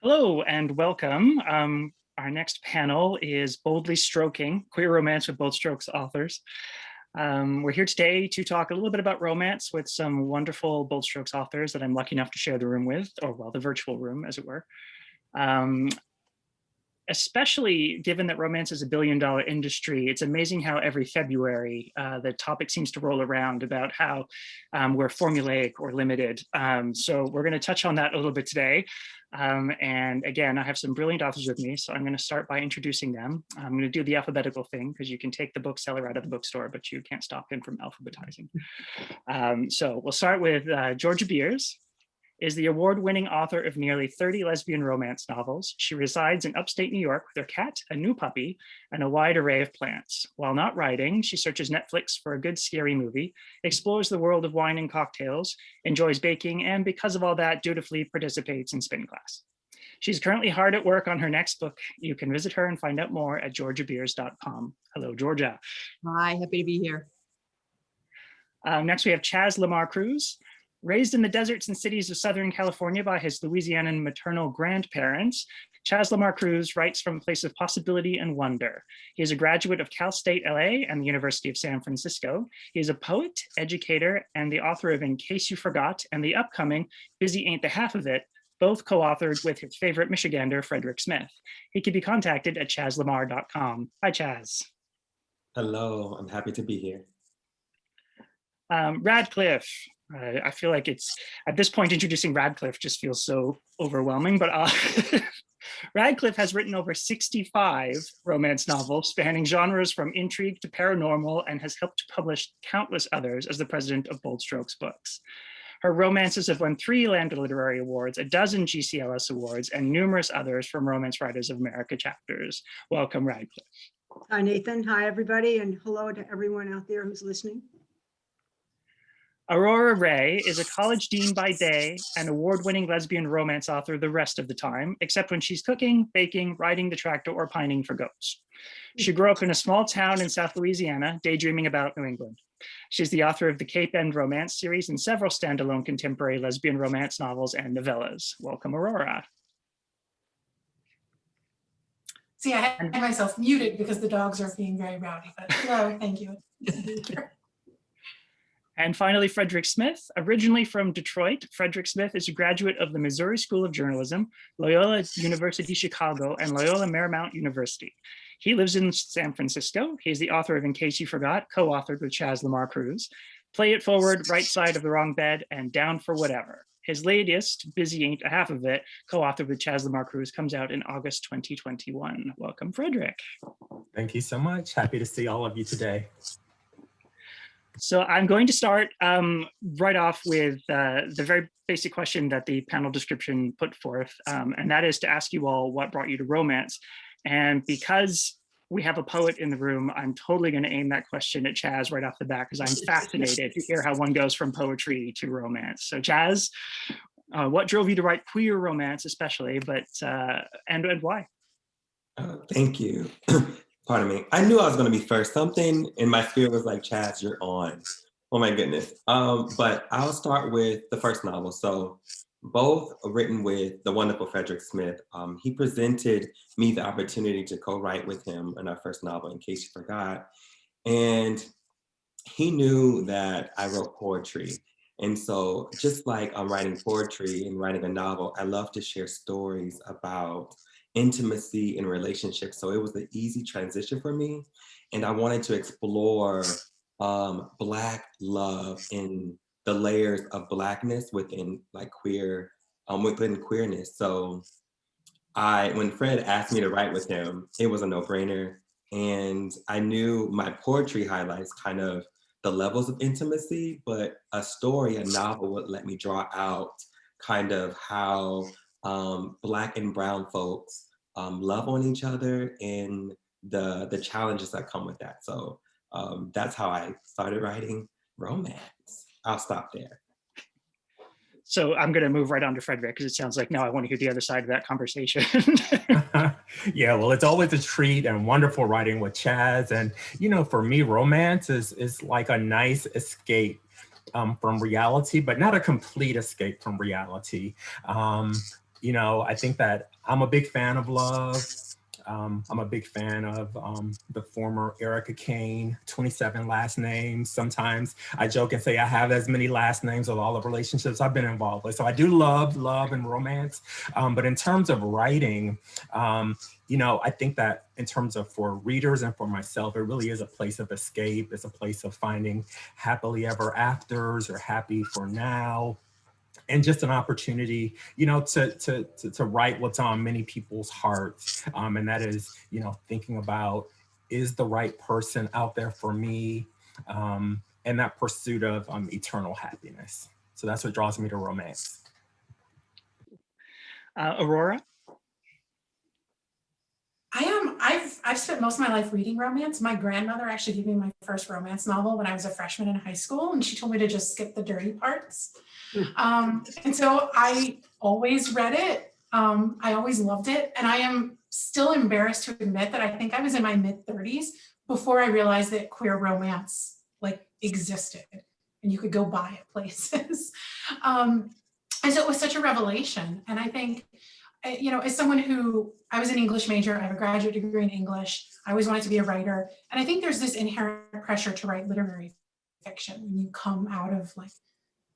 Hello and welcome. Our next panel is Boldly Stroking, Queer Romance with Bold Strokes authors. We're here today to talk a little bit about romance with some wonderful Bold Strokes authors that I'm lucky enough to share the room with, or well, the virtual room, as it were. Especially given that romance is a billion-dollar industry, it's amazing how every February the topic seems to roll around about how we're formulaic or limited. So we're going to touch on that a little bit today. And again, I have some brilliant authors with me, so I'm going to start by introducing them. I'm going to do the alphabetical thing because you can take the bookseller out of the bookstore, but you can't stop him from alphabetizing. So we'll start with Georgia Beers. Is the award-winning author of nearly 30 lesbian romance novels. She resides in upstate New York with her cat, a new puppy, and a wide array of plants. While not writing, she searches Netflix for a good scary movie, explores the world of wine and cocktails, enjoys baking, and because of all that, dutifully participates in spin class. She's currently hard at work on her next book. You can visit her and find out more at georgiabeers.com. Hello, Georgia. Hi, happy to be here. Next, we have Chaz Lamar Cruz. Raised in the deserts and cities of Southern California by his Louisianan maternal grandparents, Chaz Lamar Cruz writes from a place of possibility and wonder. He is a graduate of Cal State LA and the University of San Francisco. He is a poet, educator, and the author of In Case You Forgot and the upcoming Busy Ain't the Half of It, both co-authored with his favorite Michigander, Frederick Smith. He can be contacted at chazlamar.com. Hi, Chaz. Hello, I'm happy to be here. Radcliffe. I feel like it's, at this point, introducing Radcliffe just feels so overwhelming, but Radcliffe has written over 65 romance novels spanning genres from intrigue to paranormal and has helped to publish countless others as the president of Bold Strokes Books. Her romances have won 3 Lambda Literary Awards, a dozen GCLS Awards, and numerous others from Romance Writers of America chapters. Welcome, Radcliffe. Hi, Nathan. Hi, everybody, and hello to everyone out there who's listening. Aurora Ray is a college dean by day and award-winning lesbian romance author the rest of the time, except when she's cooking, baking, riding the tractor, or pining for goats. She grew up in a small town in South Louisiana, daydreaming about New England. She's the author of the Cape End Romance series and several standalone contemporary lesbian romance novels and novellas. Welcome, Aurora. See, I had myself muted because the dogs are being very rowdy, but hello, thank you. And finally, Frederick Smith. Originally from Detroit, Frederick Smith is a graduate of the Missouri School of Journalism, Loyola University Chicago, and Loyola Marymount University. He lives in San Francisco. He is the author of In Case You Forgot, co-authored with Chaz Lamar Cruz, Play It Forward, Right Side of the Wrong Bed, and Down for Whatever. His latest, Busy Ain't a Half of It, co-authored with Chaz Lamar Cruz, comes out in August 2021. Welcome, Frederick. Thank you so much. Happy to see all of you today. So I'm going to start right off with the very basic question that the panel description put forth, and that is to ask you all what brought you to romance. And because we have a poet in the room, I'm totally going to aim that question at Chaz right off the bat, because I'm fascinated to hear how one goes from poetry to romance. So Chaz, what drove you to write queer romance especially, but and why? Thank you. Pardon me. I knew I was going to be first. Something in my spirit was like, Chaz, you're on. Oh my goodness. But I'll start with the first novel. So both written with the wonderful Frederick Smith. He presented me the opportunity to co-write with him in our first novel, In Case You Forgot. And he knew that I wrote poetry. And so just like I'm writing poetry and writing a novel, I love to share stories about intimacy and relationships. So it was an easy transition for me. And I wanted to explore Black love and the layers of Blackness within like within queerness. So when Fred asked me to write with him, it was a no-brainer. And I knew my poetry highlights kind of the levels of intimacy, but a novel would let me draw out kind of how Black and brown folks love on each other and the challenges that come with that. So that's how I started writing romance. I'll stop there. So I'm going to move right on to Frederick because it sounds like now I want to hear the other side of that conversation. Yeah, well, it's always a treat and wonderful writing with Chaz. And, you know, for me, romance is like a nice escape from reality, but not a complete escape from reality. I think that I'm a big fan of love. I'm a big fan of the former Erica Kane, 27 last names. Sometimes I joke and say I have as many last names of all the relationships I've been involved with. So I do love and romance. But in terms of writing, I think that in terms of for readers and for myself, it really is a place of escape. It's a place of finding happily ever afters or happy for now. And just an opportunity, to write what's on many people's hearts. And that is, thinking about, is the right person out there for me? And that pursuit of eternal happiness. So that's what draws me to romance. Aurora? I've spent most of my life reading romance. My grandmother actually gave me my first romance novel when I was a freshman in high school, and she told me to just skip the dirty parts. And so I always read it. I always loved it. And I am still embarrassed to admit that I think I was in my mid-30s before I realized that queer romance existed and you could go buy it places. And so it was such a revelation. And I think, as someone who, I was an English major, I have a graduate degree in English, I always wanted to be a writer. And I think there's this inherent pressure to write literary fiction when you come out of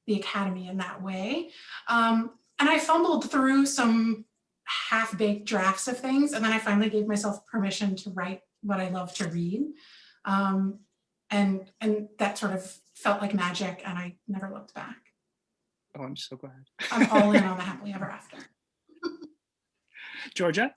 the academy in that way. And I fumbled through some half-baked drafts of things, and then I finally gave myself permission to write what I love to read. And that sort of felt like magic, and I never looked back. Oh, I'm so glad. I'm all in on the happily ever after. Georgia?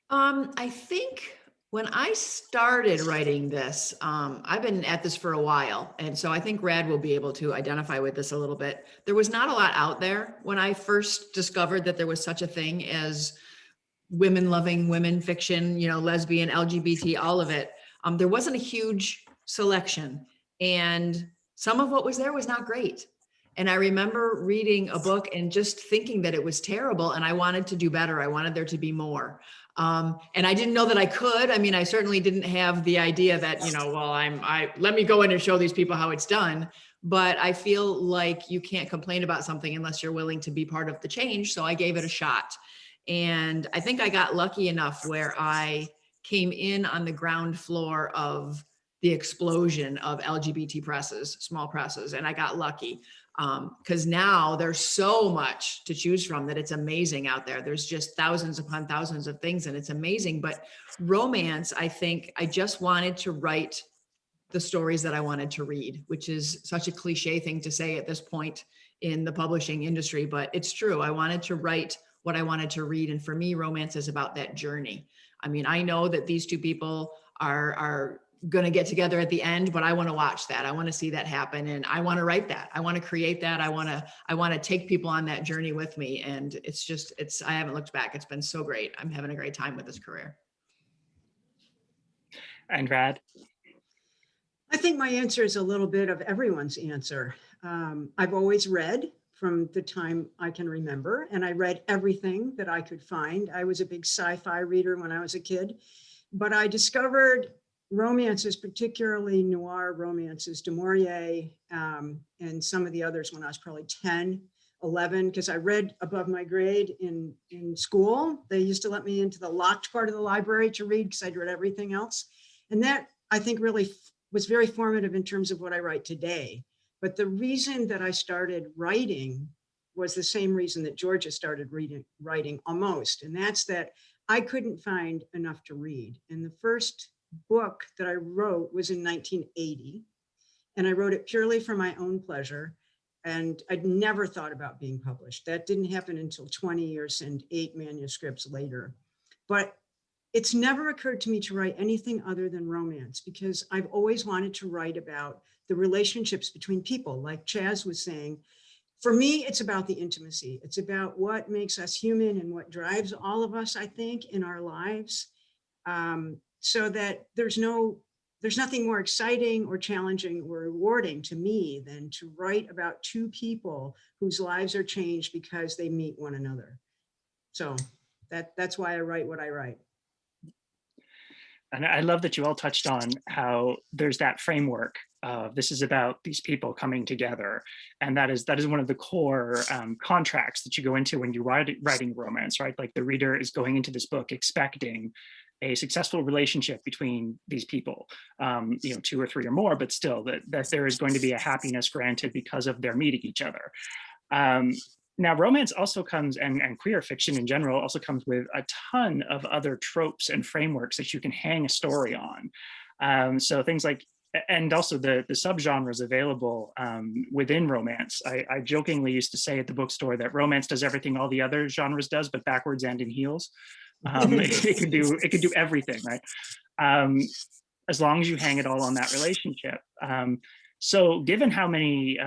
I think when I started writing this, I've been at this for a while. And so I think Rad will be able to identify with this a little bit. There was not a lot out there when I first discovered that there was such a thing as women loving women fiction, lesbian, LGBT, all of it. There wasn't a huge selection. And some of what was there was not great. And I remember reading a book and just thinking that it was terrible and I wanted to do better. I wanted there to be more. And I didn't know that I could. I mean, I certainly didn't have the idea that, let me go in and show these people how it's done. But I feel like you can't complain about something unless you're willing to be part of the change. So I gave it a shot. And I think I got lucky enough where I came in on the ground floor of the explosion of LGBT presses, small presses, and I got lucky. Because now there's so much to choose from that it's amazing out there. There's just thousands upon thousands of things and it's amazing. But romance, I think I just wanted to write the stories that I wanted to read, which is such a cliche thing to say at this point in the publishing industry, but it's true. I wanted to write what I wanted to read. And for me, romance is about that journey. I mean, I know that these two people are going to get together at the end, but I want to watch that. I want to see that happen. And I want to write that. I want to create that. I want to take people on that journey with me. And I haven't looked back. It's been so great. I'm having a great time with this career. And Rad? I think my answer is a little bit of everyone's answer. I've always read from the time I can remember, and I read everything that I could find. I was a big sci-fi reader when I was a kid, but I discovered romances, particularly noir romances, Du Maurier, and some of the others when I was probably 10, 11, because I read above my grade in school. They used to let me into the locked part of the library to read because I'd read everything else. And that, I think, really was very formative in terms of what I write today. But the reason that I started writing was the same reason that Georgia started writing almost. And that's that I couldn't find enough to read. And the first book that I wrote was in 1980. And I wrote it purely for my own pleasure. And I'd never thought about being published. That didn't happen until 20 years and 8 manuscripts later. But it's never occurred to me to write anything other than romance, because I've always wanted to write about the relationships between people. Like Chaz was saying, for me, it's about the intimacy. It's about what makes us human and what drives all of us, I think, in our lives. So that there's nothing more exciting or challenging or rewarding to me than to write about two people whose lives are changed because they meet one another. So that's why I write what I write. And I love that you all touched on how there's that framework this is about these people coming together, and that is one of the core contracts that you go into when you're writing romance, right? Like the reader is going into this book expecting a successful relationship between these people, you know, 2 or 3 or more, but still that there is going to be a happiness granted because of their meeting each other. Now, romance also comes, and queer fiction in general also comes with a ton of other tropes and frameworks that you can hang a story on. So things like, and also the subgenres available within romance. I jokingly used to say at the bookstore that romance does everything all the other genres does, but backwards and in heels. It can do everything, right? As long as you hang it all on that relationship. So given how many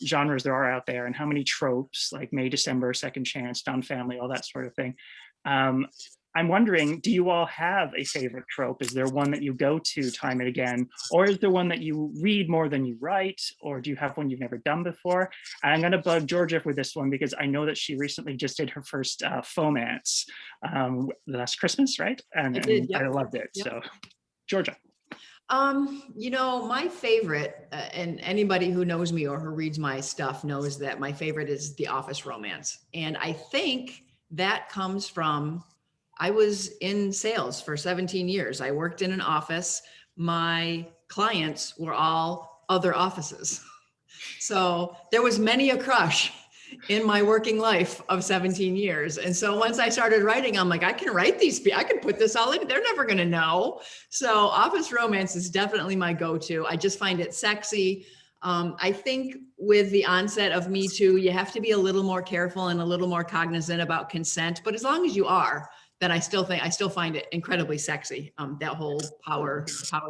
genres there are out there and how many tropes like May, December, Second Chance, Found Family, all that sort of thing, I'm wondering, do you all have a favorite trope? Is there one that you go to time and again? Or is there one that you read more than you write? Or do you have one you've never done before? And I'm gonna bug Georgia for this one because I know that she recently just did her first Fomance last Christmas, right? And, I did, I yep. loved it, Yep. so. Georgia. You know, my favorite, and anybody who knows me or who reads my stuff knows that my favorite is the office romance. And I think that comes from, I was in sales for 17 years. I worked in an office. My clients were all other offices. So there was many a crush in my working life of 17 years. And so once I started writing, I'm like, I can write these, I can put this all in, they're never gonna know. So office romance is definitely my go-to. I just find it sexy. I think with the onset of Me Too, you have to be a little more careful and a little more cognizant about consent, but as long as you are, then I still find it incredibly sexy, that whole power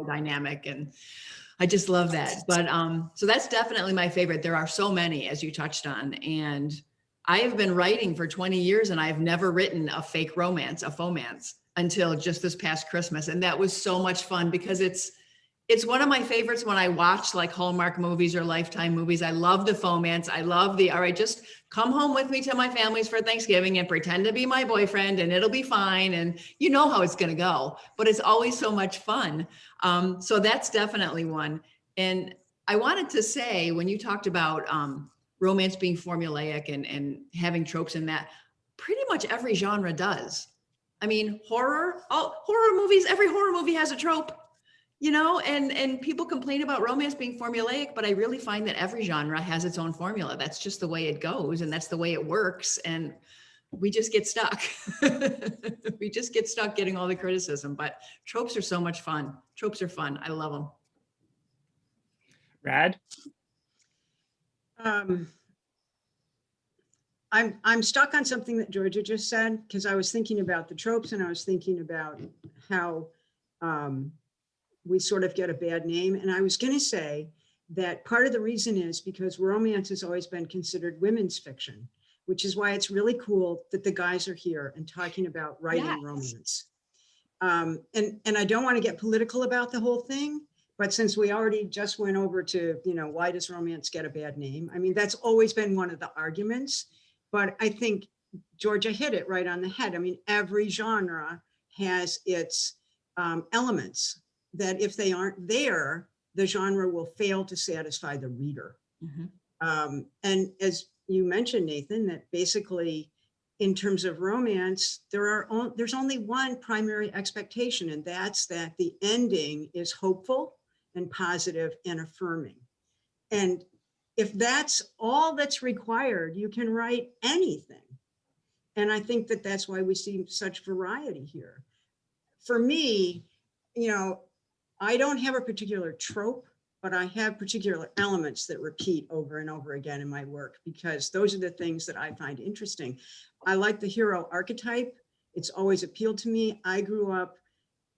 dynamic. And I just love that. But so that's definitely my favorite. There are so many, as you touched on. And I have been writing for 20 years and I've never written a fake romance, a fomance, until just this past Christmas. And that was so much fun because it's one of my favorites when I watch like Hallmark movies or Lifetime movies. I love the fomance. I love all right, just come home with me to my family's for Thanksgiving and pretend to be my boyfriend and it'll be fine. And you know how it's going to go, but it's always so much fun. So that's definitely one. And I wanted to say, when you talked about romance being formulaic and having tropes in that, pretty much every genre does. I mean, horror movies, every horror movie has a trope. You know, and people complain about romance being formulaic, but I really find that every genre has its own formula. That's just the way it goes, and that's the way it works. And we just get stuck. We just get stuck getting all the criticism. But tropes are so much fun. Tropes are fun. I love them. Rad? I'm stuck on something that Georgia just said, because I was thinking about the tropes and I was thinking about how we sort of get a bad name. And I was going to say that part of the reason is because romance has always been considered women's fiction, which is why it's really cool that the guys are here and talking about writing romance. And I don't want to get political about the whole thing, but since we already just went over to, you know, why does romance get a bad name? I mean, that's always been one of the arguments, but I think Georgia hit it right on the head. I mean, every genre has its elements that if they aren't there, the genre will fail to satisfy the reader. Mm-hmm. And as you mentioned, Nathan, that basically in terms of romance, there's only one primary expectation, and that's that the ending is hopeful and positive and affirming. And if that's all that's required, you can write anything. And I think that that's why we see such variety here. For me, you know, I don't have a particular trope, but I have particular elements that repeat over and over again in my work, because those are the things that I find interesting. I like the hero archetype. It's always appealed to me. I grew up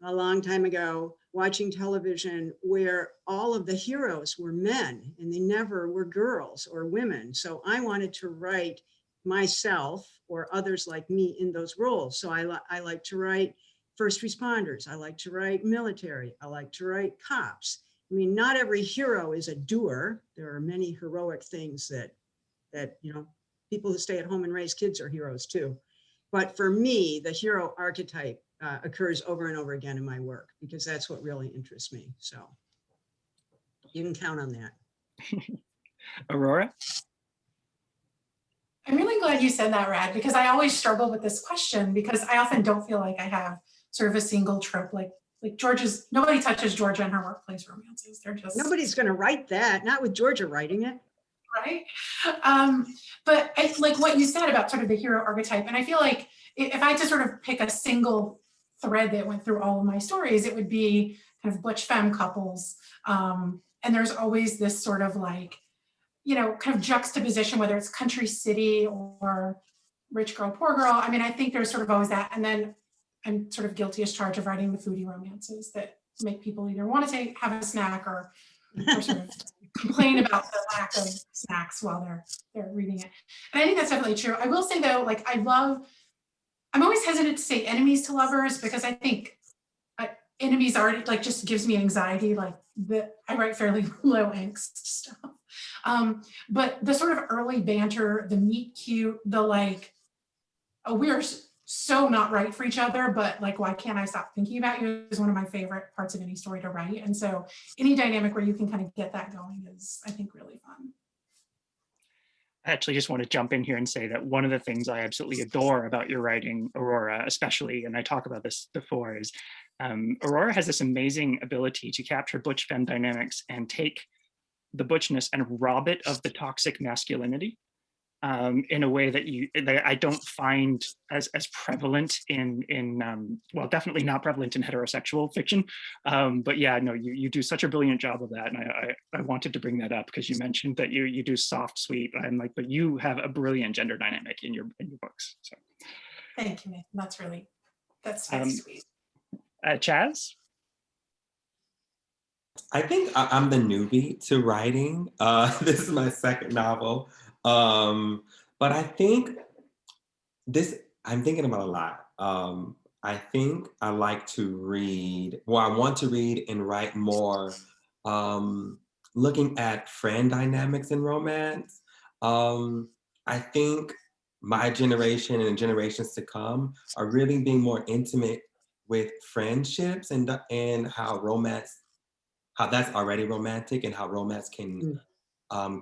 a long time ago watching television where all of the heroes were men and they never were girls or women. So I wanted to write myself or others like me in those roles. So I like to write first responders. I like to write military. I like to write cops. I mean, not every hero is a doer. There are many heroic things that you know, people who stay at home and raise kids are heroes too. But for me, the hero archetype occurs over and over again in my work because that's what really interests me. So. You can count on that. Aurora? I'm really glad you said that, Rad, because I always struggle with this question because I often don't feel like I have sort of a single trope like Georgia's. Nobody touches Georgia and her workplace romances. They're just Nobody's going to write that, not with Georgia writing it. right. But I like what you said about sort of the hero archetype, and I feel like if I had to sort of pick a single thread that went through all of my stories, it would be kind of butch femme couples, and there's always this sort of like, you know, kind of juxtaposition, whether it's country city or rich girl, poor girl. I mean, I think there's sort of always that. And then I'm sort of guilty as charged of writing the foodie romances that make people either want to have a snack or sort of complain about the lack of snacks while they're reading it. And I think that's definitely true. I will say though, like I'm always hesitant to say enemies to lovers because I think enemies already like just gives me anxiety. Like I write fairly low angst stuff. But the sort of early banter, the meet cute, the like, oh, we're so not right for each other, but like, why can't I stop thinking about you is one of my favorite parts of any story to write. And so any dynamic where you can kind of get that going is, I think, really fun. I actually just want to jump in here and say that one of the things I absolutely adore about your writing, Aurora, especially, and I talk about this before, is Aurora has this amazing ability to capture butch femme dynamics and take the butchness and rob it of the toxic masculinity in a way that I don't find as prevalent in well, definitely not prevalent in heterosexual fiction. But yeah, no, you do such a brilliant job of that. And I wanted to bring that up because you mentioned that you do soft, sweet. I'm like, but you have a brilliant gender dynamic in your books. So Thank you, Nathan. That's very sweet. Chaz? I think I'm the newbie to writing. This is my second novel. But I think I'm thinking about a lot. I think I like to read, well, I want to read and write more, looking at friend dynamics in romance. I think my generation and generations to come are really being more intimate with friendships and how romance, how that's already romantic and how romance can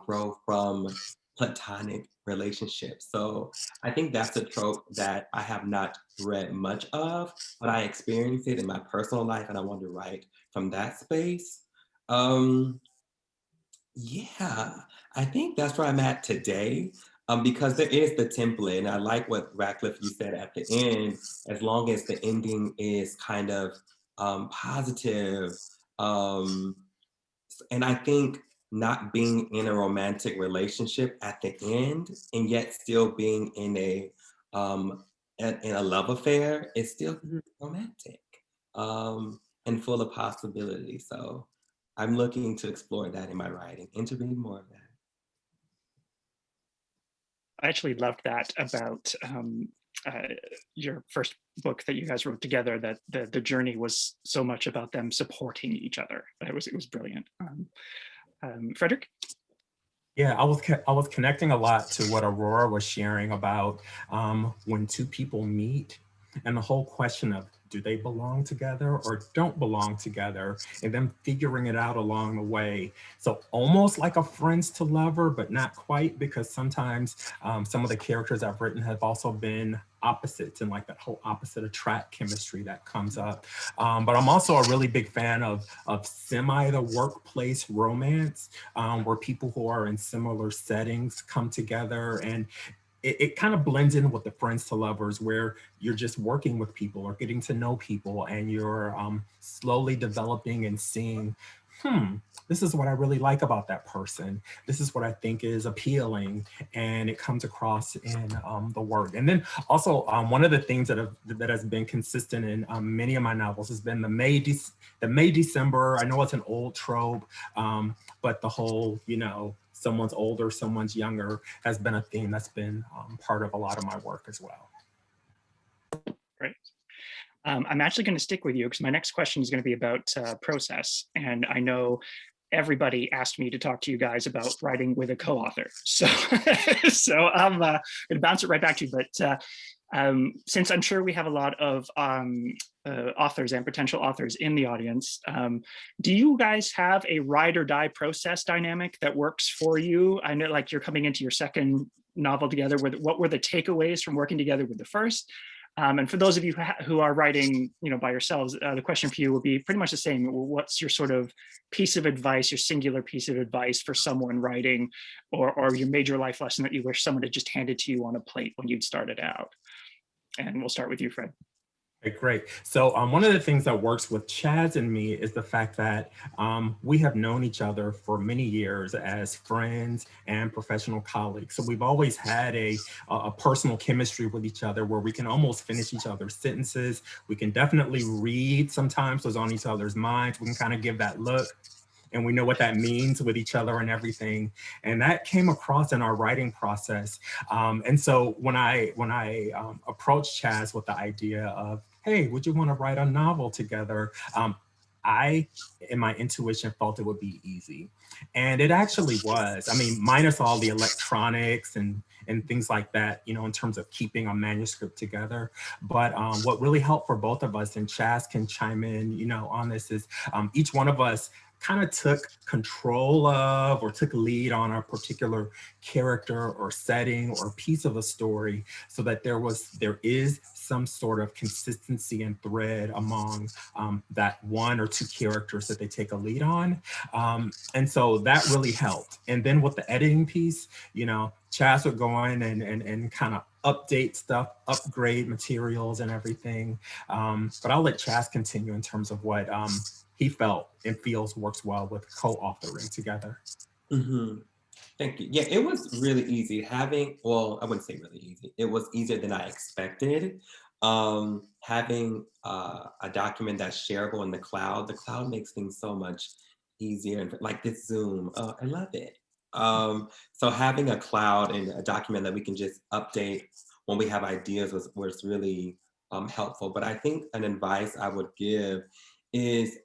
grow from platonic relationships. So I think that's a trope that I have not read much of, but I experienced it in my personal life and I want to write from that space. Yeah, I think that's where I'm at today. Because there is the template, and I like what Radcliffe you said at the end, as long as the ending is kind of positive. And I think not being in a romantic relationship at the end and yet still being in a love affair is still romantic and full of possibility. So I'm looking to explore that in my writing and to read more of that. I actually loved that about your first book that you guys wrote together, that the journey was so much about them supporting each other. It was brilliant. Frederick? Yeah, I was connecting a lot to what Aurora was sharing about when two people meet and the whole question of do they belong together or don't belong together, and then figuring it out along the way. So almost like a friends to lover, but not quite, because sometimes some of the characters I've written have also been opposites and like that whole opposite attract chemistry that comes up. But I'm also a really big fan of semi the workplace romance, where people who are in similar settings come together, and it kind of blends in with the friends to lovers, where you're just working with people or getting to know people, and you're slowly developing and seeing, this is what I really like about that person. This is what I think is appealing, and it comes across in the work. And then also one of the things that has been consistent in many of my novels has been the May December. I know it's an old trope, but the whole, someone's older, someone's younger has been a theme that's been part of a lot of my work as well. Great. I'm actually going to stick with you because my next question is going to be about process. And I know everybody asked me to talk to you guys about writing with a co-author. So, so I'm going to bounce it right back to you. But Since I'm sure we have a lot of authors and potential authors in the audience, do you guys have a ride or die process dynamic that works for you? I know like you're coming into your second novel together. What were the takeaways from working together with the first? And for those of you who are writing, by yourselves, the question for you would be pretty much the same. What's your sort of piece of advice, your singular piece of advice for someone writing, or your major life lesson that you wish someone had just handed to you on a plate when you'd started out? And we'll start with you, Fred. Okay, great. So one of the things that works with Chaz and me is the fact that we have known each other for many years as friends and professional colleagues. So we've always had a personal chemistry with each other where we can almost finish each other's sentences. We can definitely read sometimes what's on each other's minds. We can kind of give that look, and we know what that means with each other and everything. And that came across in our writing process. And so when I approached Chaz with the idea of, hey, would you want to write a novel together? I, in my intuition, felt it would be easy. And it actually was. I mean, minus all the electronics and things like that, in terms of keeping a manuscript together. But what really helped for both of us, and Chaz can chime in, on this, is each one of us kind of took control of or took lead on a particular character or setting or piece of a story, so that there is some sort of consistency and thread among that one or two characters that they take a lead on. And so that really helped. And then with the editing piece, Chaz would go in and kind of update stuff, upgrade materials and everything. But I'll let Chaz continue in terms of what he felt and feels works well with co-authoring together. Mm-hmm. Thank you. Yeah, it was really easy well, I wouldn't say really easy. It was easier than I expected. Having a document that's shareable in the cloud makes things so much easier. And like this Zoom, I love it. So having a cloud and a document that we can just update when we have ideas was really helpful. But I think an advice I would give is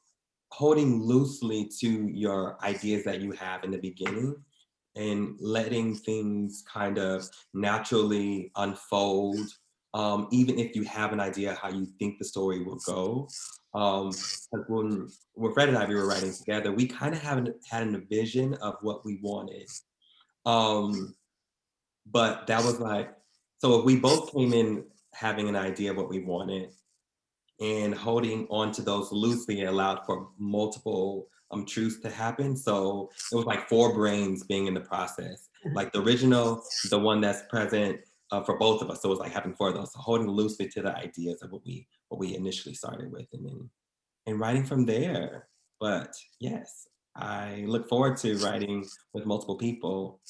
holding loosely to your ideas that you have in the beginning and letting things kind of naturally unfold, even if you have an idea how you think the story will go. When Fred and I, we were writing together, we kind of had a vision of what we wanted. But that was like, so if we both came in having an idea of what we wanted, and holding on to those loosely allowed for multiple truths to happen. So it was like 4 brains being in the process. Like the original, the one that's present for both of us. So it was like having 4 of those. So holding loosely to the ideas of what we initially started with, and writing from there. But yes, I look forward to writing with multiple people.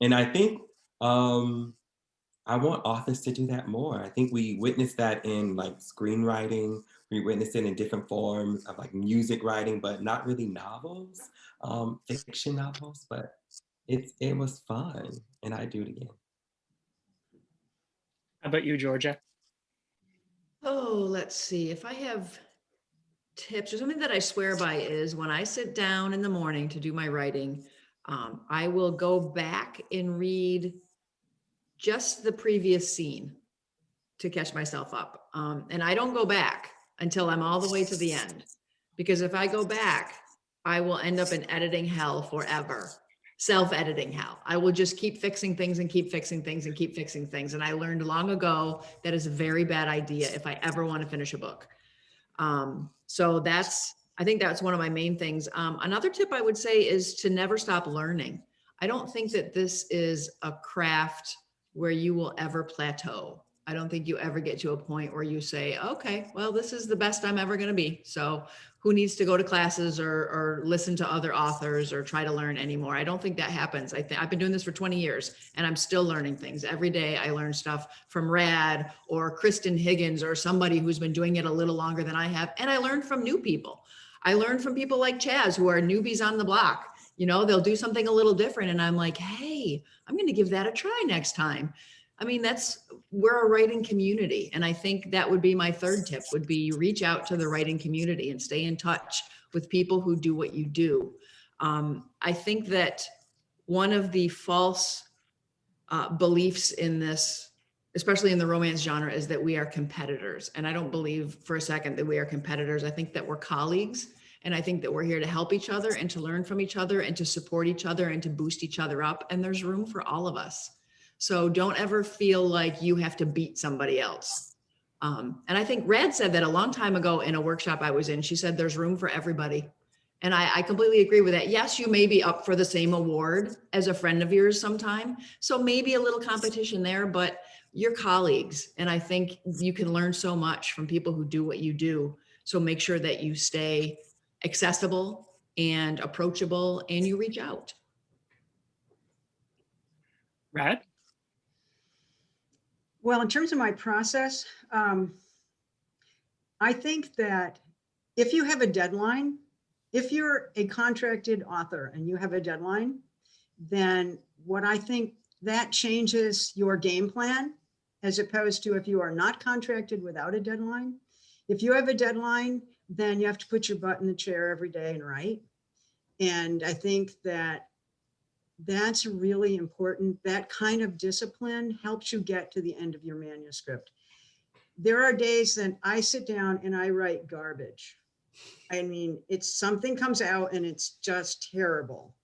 And I think I want authors to do that more. I think we witnessed that in like screenwriting. We witnessed it in different forms of like music writing, but not really novels, fiction novels. But it was fun, and I do it again. How about you, Georgia? Oh, let's see. If I have tips or something that I swear by is when I sit down in the morning to do my writing, I will go back and read just the previous scene to catch myself up. And I don't go back until I'm all the way to the end, because if I go back, I will end up in editing hell forever. Self-editing hell. I will just keep fixing things and keep fixing things and keep fixing things. And I learned long ago that is a very bad idea if I ever want to finish a book. So I think that's one of my main things. Another tip I would say is to never stop learning. I don't think that this is a craft where you will ever plateau. I don't think you ever get to a point where you say, okay, well, this is the best I'm ever going to be. So who needs to go to classes or listen to other authors or try to learn anymore? I don't think that happens. I've been doing this for 20 years and I'm still learning things. Every day I learn stuff from Rad or Kristen Higgins or somebody who's been doing it a little longer than I have. And I learn from new people. I learn from people like Chaz, who are newbies on the block. They'll do something a little different. And I'm like, hey, I'm going to give that a try next time. I mean, we're a writing community. And I think that would be my third tip, would be reach out to the writing community and stay in touch with people who do what you do. I think that one of the false beliefs in this especially in the romance genre, is that we are competitors. And I don't believe for a second that we are competitors. I think that we're colleagues. And I think that we're here to help each other and to learn from each other and to support each other and to boost each other up. And there's room for all of us. So don't ever feel like you have to beat somebody else. And I think Rad said that a long time ago in a workshop I was in. She said there's room for everybody. And I completely agree with that. Yes, you may be up for the same award as a friend of yours sometime. So maybe a little competition there, but you're colleagues. And I think you can learn so much from people who do what you do. So make sure that you stay accessible and approachable and you reach out. Rad? Well, in terms of my process, I think that if you have a deadline, if you're a contracted author and you have a deadline, then what I think that changes your game plan, as opposed to if you are not contracted without a deadline. If you have a deadline, then you have to put your butt in the chair every day and write. And I think that that's really important. That kind of discipline helps you get to the end of your manuscript. There are days that I sit down and I write garbage. I mean, it's something comes out and it's just terrible.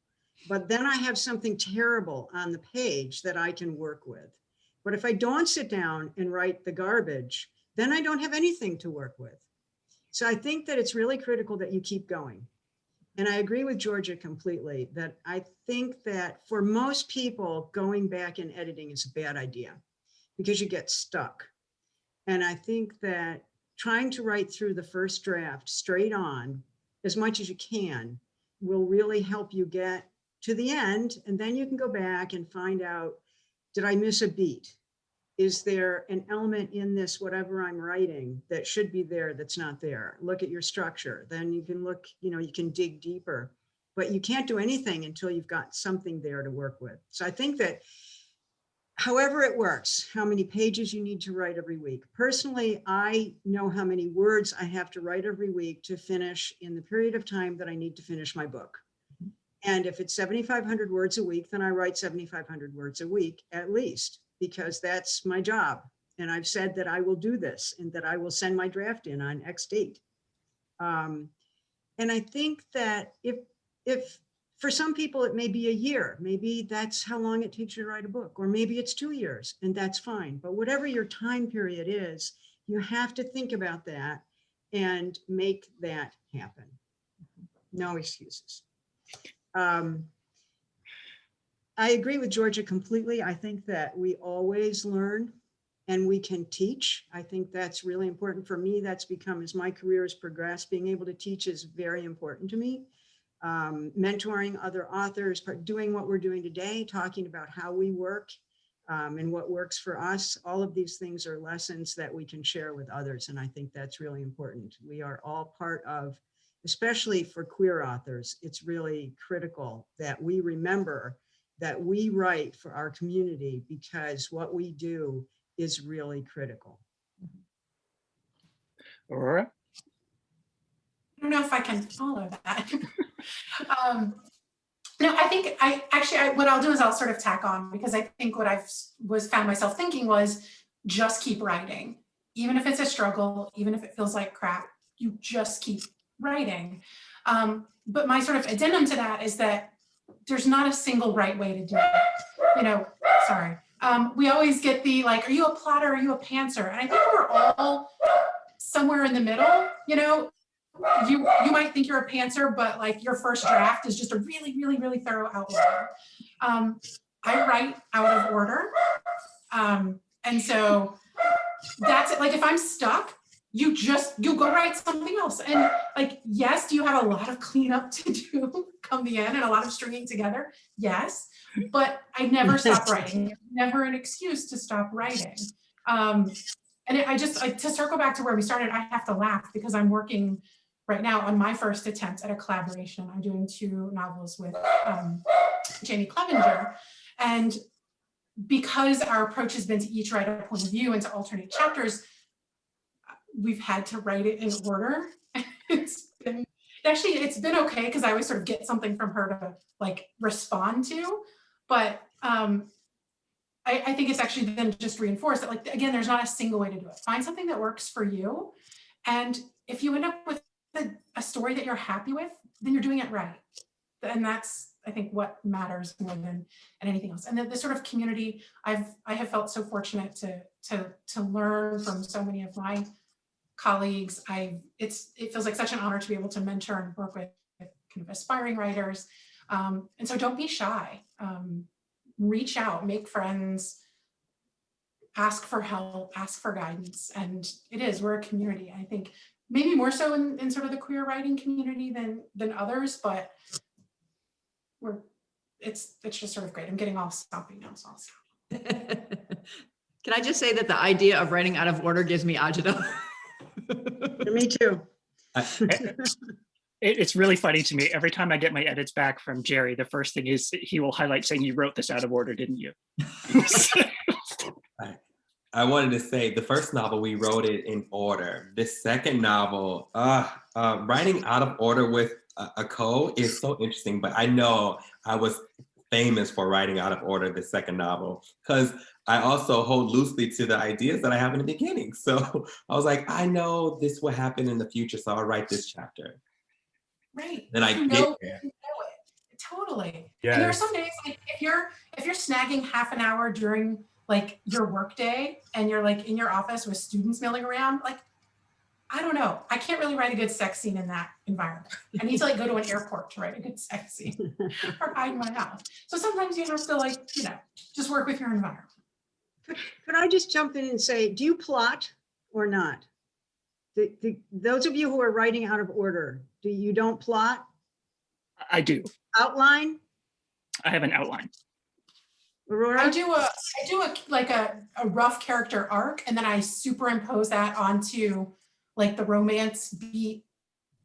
But then I have something terrible on the page that I can work with. But if I don't sit down and write the garbage, then I don't have anything to work with. So I think that it's really critical that you keep going. And I agree with Georgia completely that I think that for most people, going back and editing is a bad idea because you get stuck. And I think that trying to write through the first draft straight on as much as you can will really help you get to the end. And then you can go back and find out, did I miss a beat? Is there an element in this, whatever I'm writing, that should be there that's not there? Look at your structure. Then you can look, you can dig deeper, but you can't do anything until you've got something there to work with. So I think that however it works, how many pages you need to write every week. Personally, I know how many words I have to write every week to finish in the period of time that I need to finish my book. And if it's 7,500 words a week, then I write 7,500 words a week at least, because that's my job. And I've said that I will do this and that I will send my draft in on X date. And I think that if for some people, it may be a year, maybe that's how long it takes you to write a book, or maybe it's 2 years and that's fine. But whatever your time period is, you have to think about that and make that happen. No excuses. I agree with Georgia completely. I think that we always learn and we can teach. I think that's really important for me. That's become, as my career has progressed, being able to teach is very important to me. Mentoring other authors, doing what we're doing today, talking about how we work and what works for us. All of these things are lessons that we can share with others. And I think that's really important. We are all part of, especially for queer authors, it's really critical that we remember that we write for our community because what we do is really critical. Aurora? I don't know if I can follow that. No, I think what I'll do is I'll sort of tack on, because I think what I've found myself thinking was just keep writing. Even if it's a struggle, even if it feels like crap, you just keep writing. But my sort of addendum to that is that there's not a single right way to do it. We always get the, like, are you a plotter? Are you a pantser? And I think we're all somewhere in the middle. You might think you're a pantser, but like your first draft is just a really, really, really thorough outline. I write out of order. And so that's it. Like if I'm stuck, you go write something else. And like, yes, do you have a lot of cleanup to do come the end and a lot of stringing together? Yes, but I never stop writing. Never an excuse to stop writing. And to circle back to where we started, I have to laugh because I'm working right now on my first attempt at a collaboration. I'm doing 2 novels with Jamie Clevenger. And because our approach has been to each write a point of view and to alternate chapters, we've had to write it in order. It's been okay because I always sort of get something from her to like respond to, but I think it's actually then just reinforced that, like, again, there's not a single way to do it. Find something that works for you. And if you end up with a story that you're happy with, then you're doing it right. And that's, I think, what matters more than anything else. And then the sort of community, I have felt so fortunate to learn from so many of my colleagues. It feels like such an honor to be able to mentor and work with kind of aspiring writers. And so don't be shy. Reach out, make friends, ask for help, ask for guidance. And we're a community. I think maybe more so in sort of the queer writing community than others, but it's just sort of great. I'm getting all stompy now, so I'll stop. Can I just say that the idea of writing out of order gives me agita? Me too. It's really funny to me. Every time I get my edits back from Jerry, the first thing is he will highlight saying, "You wrote this out of order, didn't you?" I wanted to say the first novel, we wrote it in order. This second novel, writing out of order with a co is so interesting, but I know I was famous for writing out of order the second novel because I also hold loosely to the ideas that I have in the beginning. So I was like, I know this will happen in the future, so I'll write this chapter. Right. Then I You get know there. it. Totally. Yes. And there are some days, like if you're snagging half an hour during like your work day and you're like in your office with students milling around, like, I don't know. I can't really write a good sex scene in that environment. I need to like go to an airport to write a good sex scene or hide in my house. So sometimes you have to like, just work with your environment. Could I just jump in and say, do you plot or not? Those of you who are writing out of order, you don't plot? I do. Outline? I have an outline. Aurora? I do a rough character arc, and then I superimpose that onto like the romance beat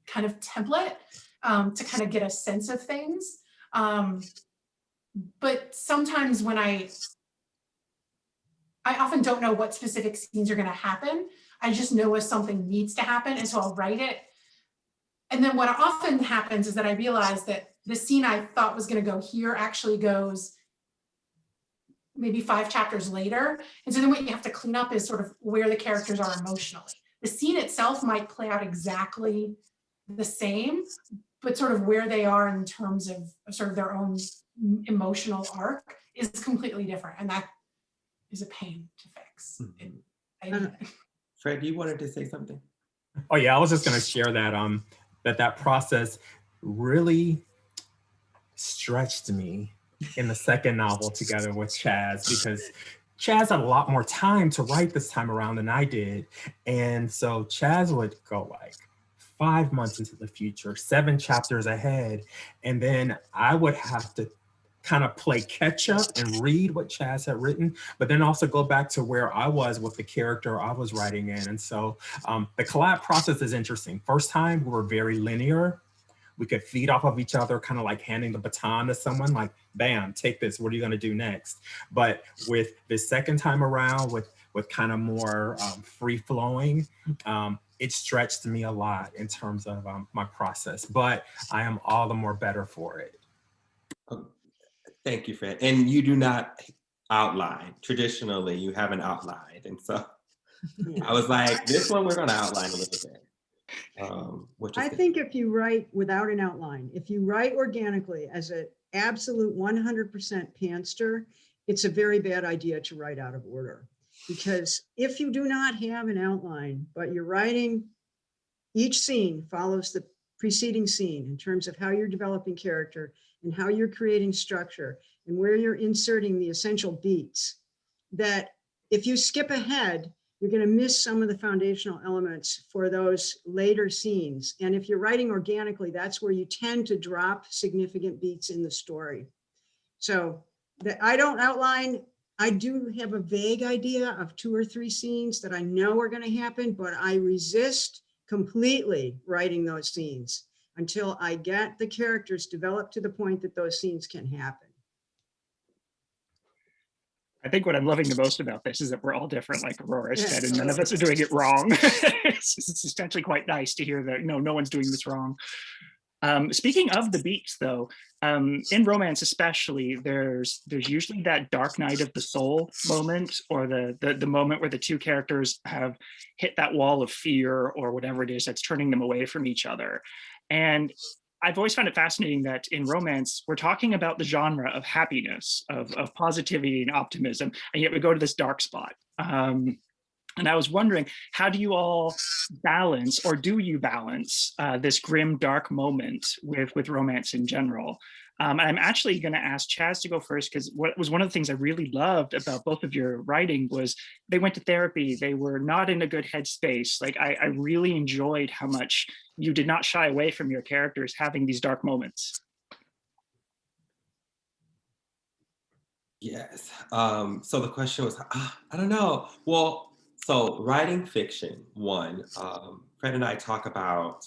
kind of template to kind of get a sense of things. But sometimes when I often don't know what specific scenes are going to happen. I just know if something needs to happen, and so I'll write it. And then what often happens is that I realize that the scene I thought was going to go here actually goes maybe 5 chapters later. And so then what you have to clean up is sort of where the characters are emotionally. The scene itself might play out exactly the same, but sort of where they are in terms of sort of their own emotional arc is completely different. And that is a pain to fix. Fred, you wanted to say something? Oh yeah, I was just going to share that that process really stretched me in the second novel together with Chaz, because Chaz had a lot more time to write this time around than I did. And so Chaz would go like 5 months into the future, 7 chapters ahead. And then I would have to kind of play catch up and read what Chaz had written, but then also go back to where I was with the character I was writing in. And so the collab process is interesting. First time we were very linear. We could feed off of each other, kind of like handing the baton to someone, like, bam, take this, what are you gonna do next? But with the second time around, with kind of more free flowing, it stretched me a lot in terms of my process, but I am all the more better for it. Thank you, Fred. And you do not outline. Traditionally, you haven't outlined. And so I was like, this one, we're going to outline a little bit. I think if you write without an outline, if you write organically as an absolute 100% pantster, it's a very bad idea to write out of order. Because if you do not have an outline, but you're writing, each scene follows the preceding scene in terms of how you're developing character and how you're creating structure and where you're inserting the essential beats, that if you skip ahead, you're going to miss some of the foundational elements for those later scenes. And if you're writing organically, that's where you tend to drop significant beats in the story. So I don't outline. I do have a vague idea of 2 or 3 scenes that I know are going to happen, but I resist completely writing those scenes until I get the characters developed to the point that those scenes can happen. I think what I'm loving the most about this is that we're all different, like Aurora said, and none of us are doing it wrong. It's essentially quite nice to hear that no one's doing this wrong. Speaking of the beats, though, In romance especially, there's usually that dark night of the soul moment, or the moment where the two characters have hit that wall of fear or whatever it is that's turning them away from each other. And I've always found it fascinating that in romance, we're talking about the genre of happiness, of positivity and optimism, and yet we go to this dark spot. And I was wondering, how do you all balance, or do you balance this grim, dark moment with romance in general? And I'm actually going to ask Chaz to go first, because what was one of the things I really loved about both of your writing was they went to therapy. They were not in a good headspace. Like I really enjoyed how much you did not shy away from your characters having these dark moments. Yes. So the question was, I don't know. Well, so writing fiction, one, Fred and I talk about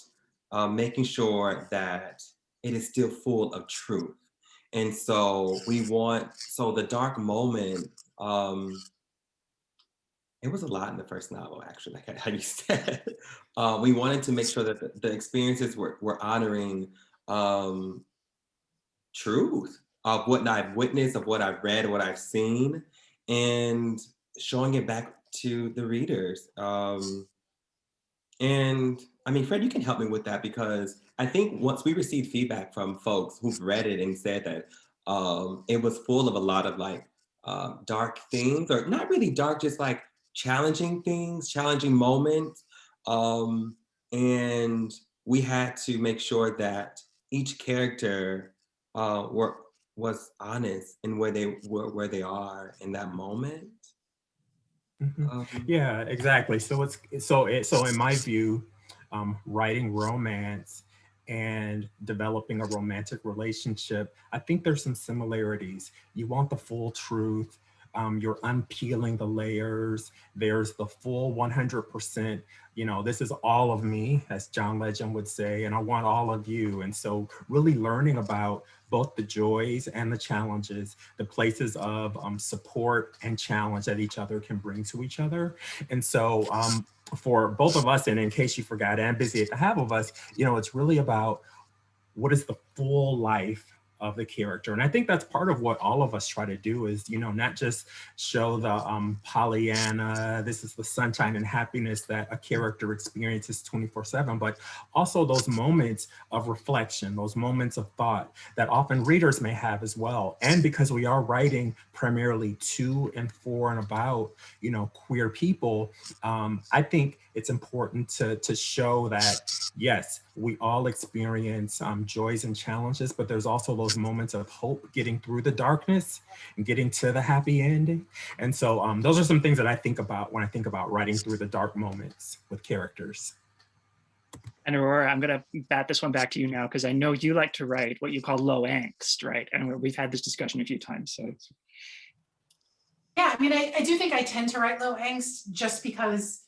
making sure that it is still full of truth. And so so the dark moment, it was a lot in the first novel, actually, like how you said. We wanted to make sure that the experiences were honoring truth of what I've witnessed, of what I've read, what I've seen, and showing it back to the readers. And I mean, Fred, you can help me with that, because I think once we received feedback from folks who've read it and said that it was full of a lot of like dark things, or not really dark, just like challenging things, challenging moments. And we had to make sure that each character was honest in where they are in that moment. Yeah, exactly. So in my view, writing romance and developing a romantic relationship, I think there's some similarities. You want the full truth. You're unpeeling the layers. There's the full 100%, this is all of me, as John Legend would say, and I want all of you. And so really learning about both the joys and the challenges, the places of support and challenge that each other can bring to each other. And so for both of us, and in case you forgot, and busy at the half of us, it's really about what is the full life of the character. And I think that's part of what all of us try to do is, not just show the Pollyanna, this is the sunshine and happiness that a character experiences 24/7, but also those moments of reflection, those moments of thought that often readers may have as well. And because we are writing primarily to and for and about, queer people, I think it's important to show that, yes, we all experience joys and challenges, but there's also those moments of hope, getting through the darkness and getting to the happy ending. And so those are some things that I think about when I think about writing through the dark moments with characters. And Aurora, I'm going to bat this one back to you now, because I know you like to write what you call low angst, right? And we've had this discussion a few times. So yeah, I mean, I do think I tend to write low angst just because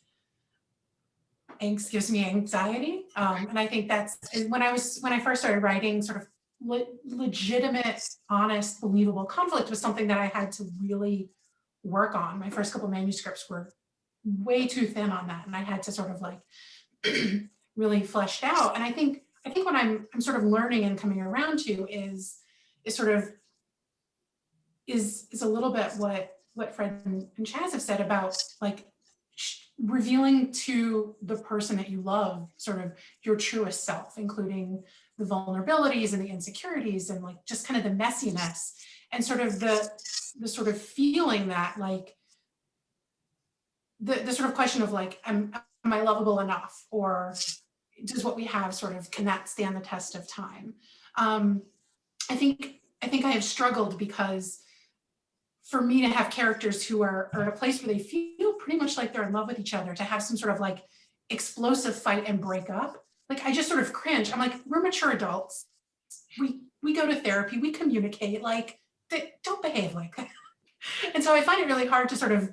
angst gives me anxiety. And I think that's when I first started writing sort of legitimate, honest, believable conflict was something that I had to really work on. My first couple manuscripts were way too thin on that. And I had to sort of like really fleshed out. And I think what I'm sort of learning and coming around to is sort of is a little bit what Fred and Chaz have said about like revealing to the person that you love sort of your truest self, including the vulnerabilities and the insecurities and like just kind of the messiness and sort of the sort of feeling that like the sort of question of like, am I lovable enough, or does what we have sort of, can that stand the test of time? I think I have struggled because for me to have characters who are at a place where they feel pretty much like they're in love with each other, to have some sort of like explosive fight and break up, like I just sort of cringe. I'm like, we're mature adults. We go to therapy, we communicate, like don't behave like that. And so I find it really hard to sort of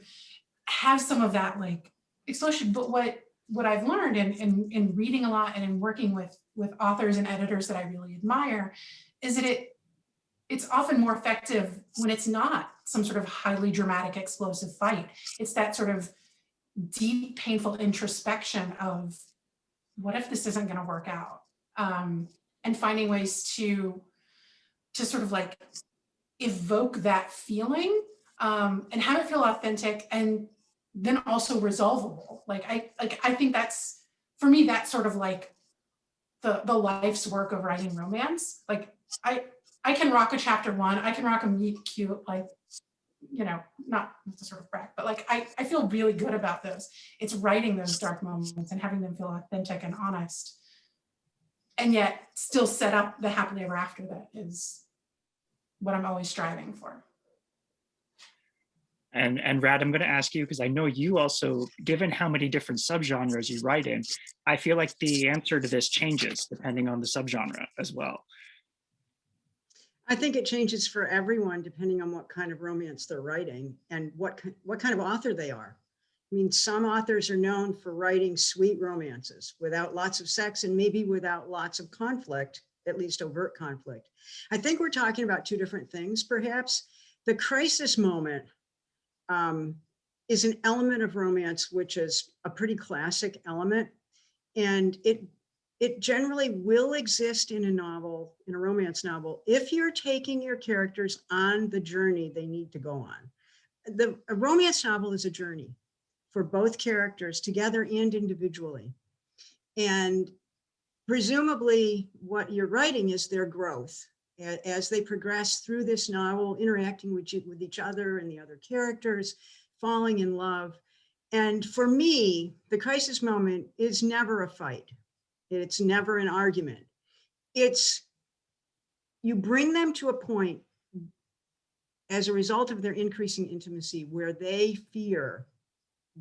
have some of that like explosion. But what I've learned in reading a lot and in working with authors and editors that I really admire is that it's often more effective when it's not some sort of highly dramatic, explosive fight. It's that sort of deep, painful introspection of what if this isn't going to work out, and finding ways to to sort of like evoke that feeling, and have it feel authentic and then also resolvable. Like I think that's, for me, that's sort of like the life's work of writing romance. Like I can rock a chapter 1, I can rock a meet cute, like, you know, not to sort of brag, but like I feel really good about those. It's writing those dark moments and having them feel authentic and honest, and yet still set up the happily ever after that is what I'm always striving for. And Rad, I'm going to ask you, because I know you also, given how many different subgenres you write in, I feel like the answer to this changes depending on the subgenre as well. I think it changes for everyone depending on what kind of romance they're writing and what kind of author they are. I mean, some authors are known for writing sweet romances without lots of sex and maybe without lots of conflict, at least overt conflict. I think we're talking about two different things, perhaps. The crisis moment is an element of romance, which is a pretty classic element. And it generally will exist in a novel, in a romance novel, if you're taking your characters on the journey they need to go on. A romance novel is a journey for both characters, together and individually. And presumably what you're writing is their growth as they progress through this novel, interacting with each other and the other characters, falling in love. And for me, the crisis moment is never a fight. It's never an argument. It's, you bring them to a point as a result of their increasing intimacy where they fear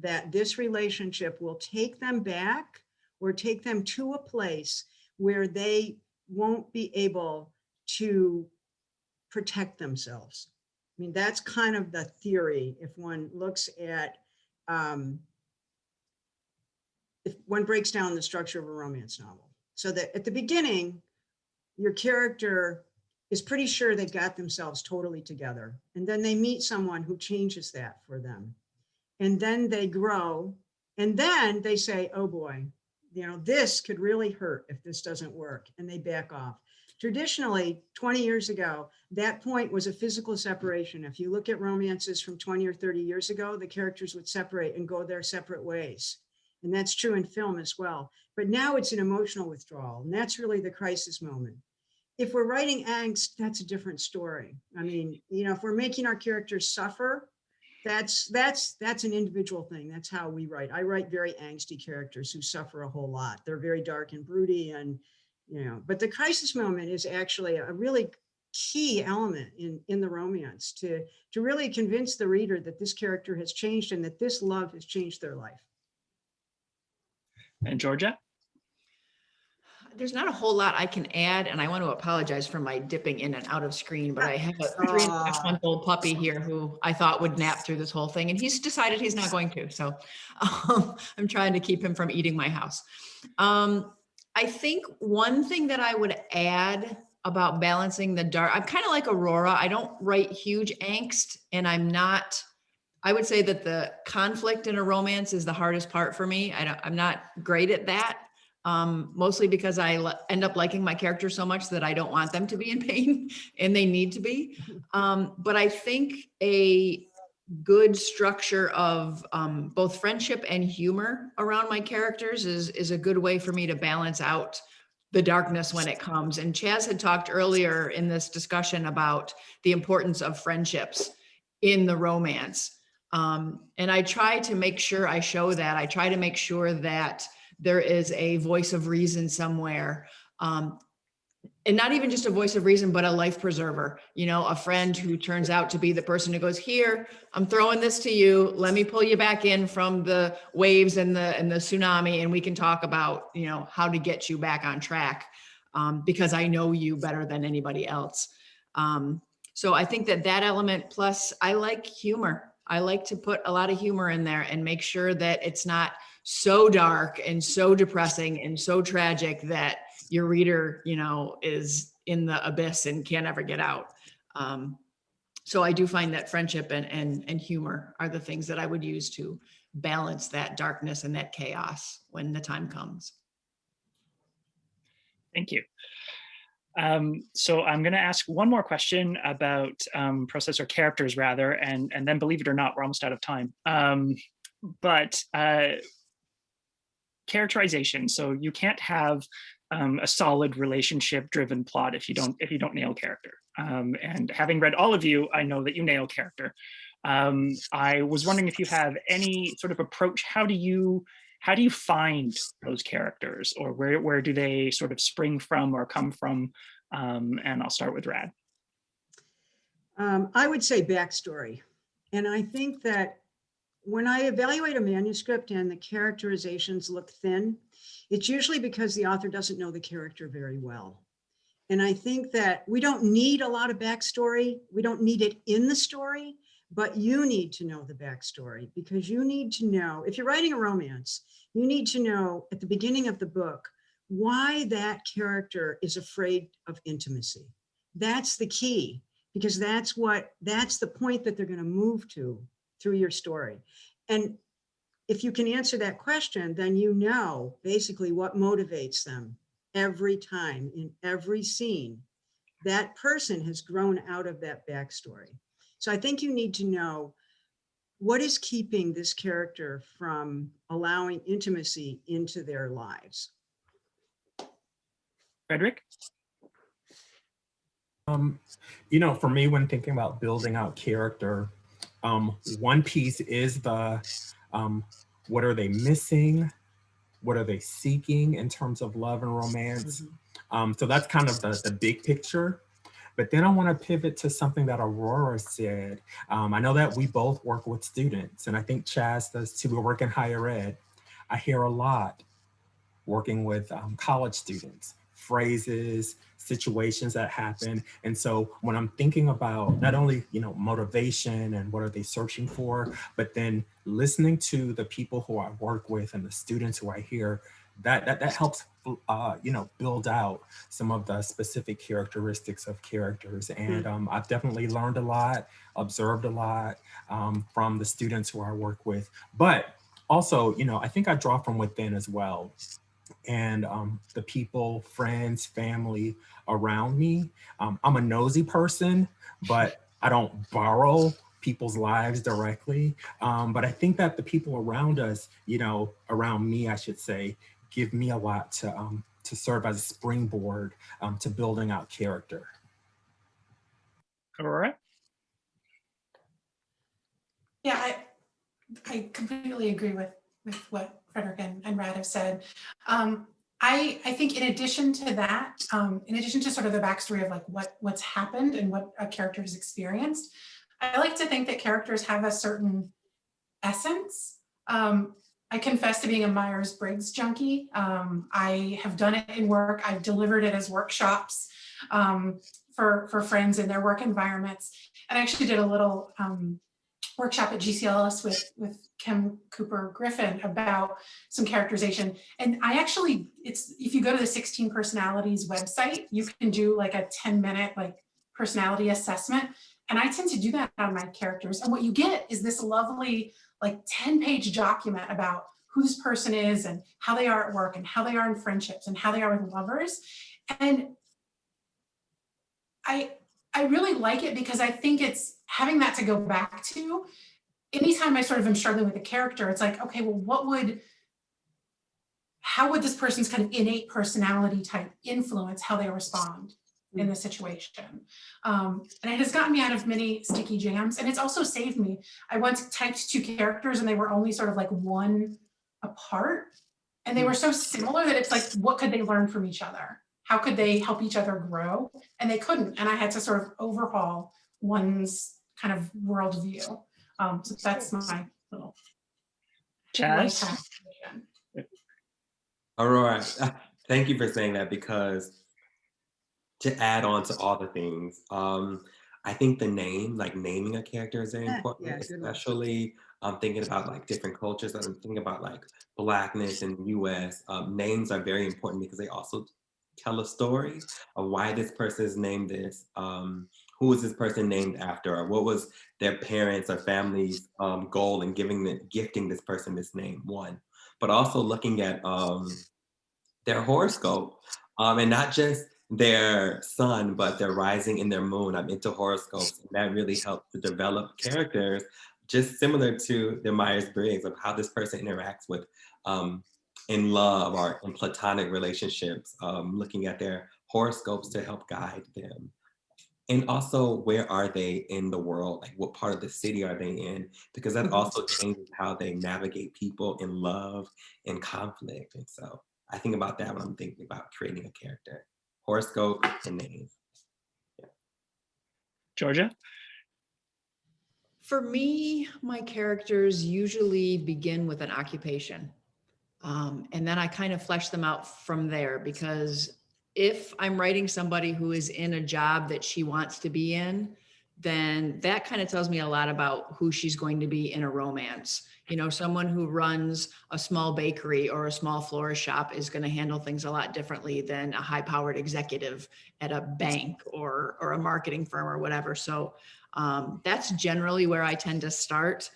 that this relationship will take them back or take them to a place where they won't be able to protect themselves. I mean, that's kind of the theory if one looks at, if one breaks down the structure of a romance novel. So that at the beginning, your character is pretty sure they've got themselves totally together. And then they meet someone who changes that for them. And then they grow. And then they say, oh boy, you know, this could really hurt if this doesn't work. And they back off. Traditionally, 20 years ago, that point was a physical separation. If you look at romances from 20 or 30 years ago, the characters would separate and go their separate ways. And that's true in film as well. But now it's an emotional withdrawal. And that's really the crisis moment. If we're writing angst, that's a different story. I mean, you know, if we're making our characters suffer, that's an individual thing. That's how we write. I write very angsty characters who suffer a whole lot. They're very dark and broody, and you know, but the crisis moment is actually a really key element in the romance to really convince the reader that this character has changed and that this love has changed their life. And Georgia? There's not a whole lot I can add, and I want to apologize for my dipping in and out of screen, but I have a 3.5-month-old puppy here who I thought would nap through this whole thing, and he's decided he's not going to. So I'm trying to keep him from eating my house. I think one thing that I would add about balancing the dark, I'm kind of like Aurora. I don't write huge angst, and I would say that the conflict in a romance is the hardest part for me. I'm not great at that. Mostly because I end up liking my characters so much that I don't want them to be in pain, and they need to be. But I think a good structure of both friendship and humor around my characters is a good way for me to balance out the darkness when it comes. And Chaz had talked earlier in this discussion about the importance of friendships in the romance. And I try to make sure I show that. I try to make sure that there is a voice of reason somewhere. And not even just a voice of reason, but a life preserver, you know, a friend who turns out to be the person who goes, here, I'm throwing this to you. Let me pull you back in from the waves and the tsunami. And we can talk about, you know, how to get you back on track, because I know you better than anybody else. So I think that element, plus I like humor. I like to put a lot of humor in there and make sure that it's not so dark and so depressing and so tragic that your reader, you know, is in the abyss and can't ever get out. So I do find that friendship and humor are the things that I would use to balance that darkness and that chaos when the time comes. Thank you. So I'm going to ask one more question about process or characters rather, and then believe it or not, we're almost out of time. But characterization. So you can't have a solid relationship-driven plot if you don't nail character. And having read all of you, I know that you nail character. I was wondering if you have any sort of approach. How do you find those characters, or where do they sort of spring from or come from? And I'll start with Rad. I would say backstory. And I think that when I evaluate a manuscript and the characterizations look thin, it's usually because the author doesn't know the character very well. And I think that we don't need a lot of backstory. We don't need it in the story, but you need to know the backstory, because you need to know, if you're writing a romance, you need to know at the beginning of the book why that character is afraid of intimacy. That's the key, because that's the point that they're going to move to through your story. And if you can answer that question, then you know basically what motivates them every time in every scene. That person has grown out of that backstory. So I think you need to know what is keeping this character from allowing intimacy into their lives. Frederick? For me, when thinking about building out character, one piece is the what are they missing? What are they seeking in terms of love and romance? So that's kind of the big picture. But then I want to pivot to something that Aurora said. I know that we both work with students, and I think Chaz does too. We work in higher ed. I hear a lot working with college students, phrases, situations that happen. And so when I'm thinking about not only, motivation and what are they searching for, but then listening to the people who I work with and the students who I hear, that helps, build out some of the specific characteristics of characters. And I've definitely learned a lot, observed a lot from the students who I work with. But also, I think I draw from within as well. And the people, friends, family around me. I'm a nosy person, but I don't borrow people's lives directly. But I think that the people around us, around me, I should say, give me a lot to serve as a springboard to building out character. Aurora? Yeah, I completely agree with what Frederick and Rad have said. I think in addition to that, in addition to sort of the backstory of like what's happened and what a character has experienced, I like to think that characters have a certain essence. I confess to being a Myers-Briggs junkie. I have done it in work. I've delivered it as workshops for friends in their work environments. And I actually did a little workshop at GCLS with Kim Cooper Griffin about some characterization. And if you go to the 16 Personalities website, you can do like a 10-minute personality assessment. And I tend to do that on my characters. And what you get is this lovely 10-page document about who this person is and how they are at work and how they are in friendships and how they are with lovers. And I really like it because I think it's having that to go back to. Anytime I sort of am struggling with a character, it's like, okay, well, how would this person's kind of innate personality type influence how they respond in the situation? And it has gotten me out of many sticky jams, and it's also saved me. I once typed 2 characters and they were only sort of like 1 apart, and they were so similar that it's like, what could they learn from each other? How could they help each other grow? And they couldn't. And I had to sort of overhaul one's kind of worldview. So that's my little Chaz? Aurora, thank you for saying that, because to add on to all the things, I think the name, naming a character is very important, Yeah, good one. especially thinking about different cultures. I'm thinking about Blackness in the US. Names are very important because they also tell a story of why this person is named this, who was this person named after, or what was their parents or family's goal in gifting this person this name, one. But also looking at their horoscope, and not just their sun, but they're rising in their moon. I'm into horoscopes, and that really helps to develop characters, just similar to the Myers-Briggs of how this person interacts with in love or in platonic relationships, looking at their horoscopes to help guide them. And also, where are they in the world? Like, what part of the city are they in? Because that also changes how they navigate people in love and conflict. And so I think about that when I'm thinking about creating a character. Horoscope and name. Georgia? For me, my characters usually begin with an occupation. And then I kind of flesh them out from there, because if I'm writing somebody who is in a job that she wants to be in, then that kind of tells me a lot about who she's going to be in a romance. You know, someone who runs a small bakery or a small florist shop is going to handle things a lot differently than a high-powered executive at a bank or a marketing firm or whatever. So that's generally where I tend to start.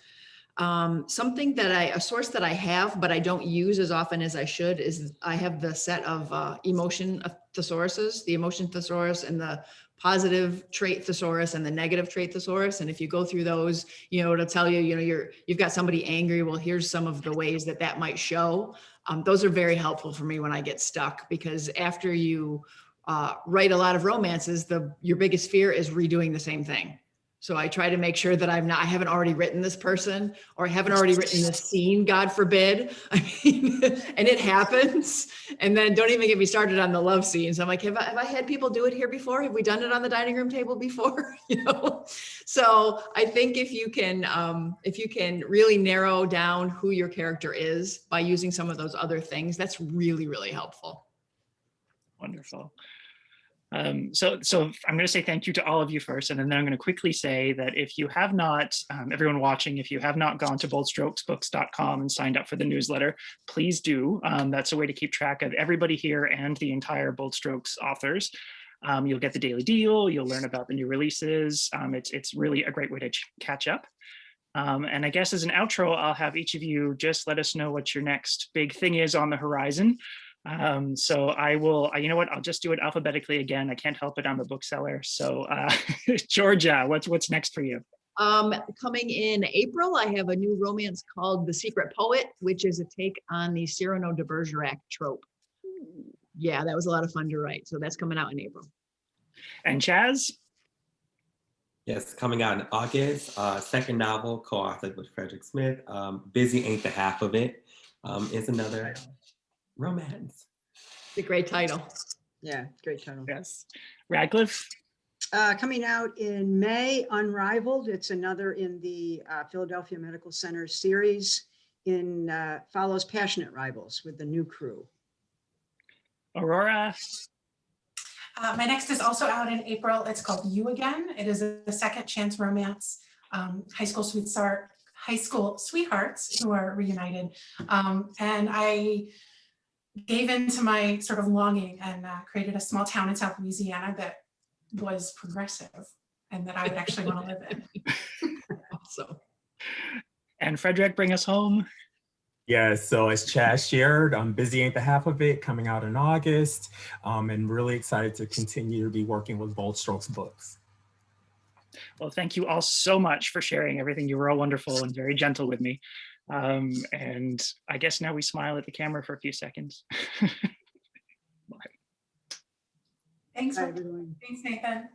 Something that a source that I have, but I don't use as often as I should, is I have the set of emotion thesauruses, the emotion thesaurus and the positive trait thesaurus and the negative trait thesaurus. And if you go through those, you know, it'll tell you, you know, you've got somebody angry. Well, here's some of the ways that that might show. Those are very helpful for me when I get stuck, because after you write a lot of romances, your biggest fear is redoing the same thing. So I try to make sure that I haven't already written this person, or I haven't already written this scene, God forbid. I mean, and it happens. And then don't even get me started on the love scenes. I'm like, have I had people do it here before? Have we done it on the dining room table before? You know? So I think if you can really narrow down who your character is by using some of those other things, that's really, really helpful. Wonderful. So I'm going to say thank you to all of you first, and then I'm going to quickly say that if you have not, everyone watching, if you have not gone to boldstrokesbooks.com and signed up for the newsletter, please do. That's a way to keep track of everybody here and the entire Bold Strokes authors. You'll get the daily deal, you'll learn about the new releases. It's really a great way to catch up. And I guess as an outro, I'll have each of you just let us know what your next big thing is on the horizon. So I will, you know what, I'll just do it alphabetically again. I can't help it, I'm a bookseller. So Georgia, what's next for you? Coming in April, I have a new romance called The Secret Poet, which is a take on the Cyrano de Bergerac trope. Yeah, that was a lot of fun to write. So that's coming out in April. And Chaz? Yes, coming out in August, second novel co-authored with Frederick Smith. Busy Ain't the Half of It is another romance. It's a great title. Yeah, great title. Yes. Radcliffe? Coming out in May, Unrivaled. It's another in the Philadelphia Medical Center series, follows Passionate Rivals with the new crew. Aurora? My next is also out in April. It's called You Again. It is a second chance romance, high school sweethearts who are reunited. And I gave into my sort of longing and created a small town in South Louisiana that was progressive and that I would actually want to live in. So. And Frederick, bring us home. Yeah, so as Chaz shared, Busy Ain't the Half of It, coming out in August, and really excited to continue to be working with Bold Strokes Books. Well, thank you all so much for sharing everything. You were all wonderful and very gentle with me. And I guess now we smile at the camera for a few seconds. Thanks, Bye, everyone. Thanks, Nathan.